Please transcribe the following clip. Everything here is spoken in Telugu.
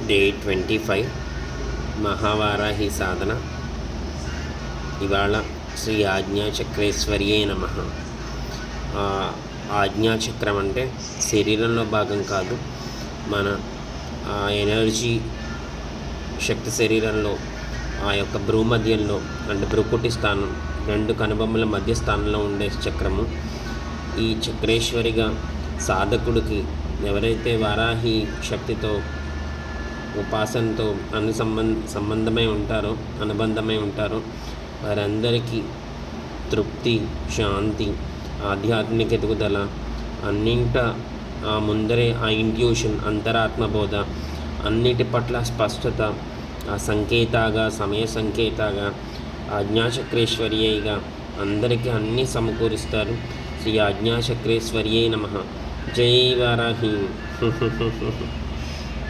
డే 25 మహావారాహి సాధన. ఇవాళ శ్రీ ఆజ్ఞాచక్రేశ్వర్యే నమః. ఆజ్ఞాచక్రం అంటే శరీరంలో భాగం కాదు, మన ఎనర్జీ శక్తి శరీరంలో ఆ యొక్క భ్రూమధ్యంలో అంటే భ్రుకుటి స్థానం, రెండు కనుబొమ్మల మధ్య స్థానంలో ఉండే చక్రము. ఈ చక్రేశ్వరిగా సాధకుడికి ఎవరైతే వారాహి శక్తితో ఉపాసనతో సంబంధమై ఉంటారో, అనుబంధమై ఉంటారో వారందరికీ తృప్తి, శాంతి, ఆధ్యాత్మిక ఎదుగుదల, అన్నింట ఆ ముందరే ఆ ఇంట్యూషన్, అంతరాత్మబోధ, అన్నిటి పట్ల స్పష్టత, ఆ సంకేతగా, సమయ సంకేతగా, ఆజ్ఞాచక్రేశ్వర్యగా అందరికీ అన్నీ సమకూరుస్తారు. శ్రీ ఆజ్ఞాచక్రేశ్వర్యే నమః. జై వారాహి.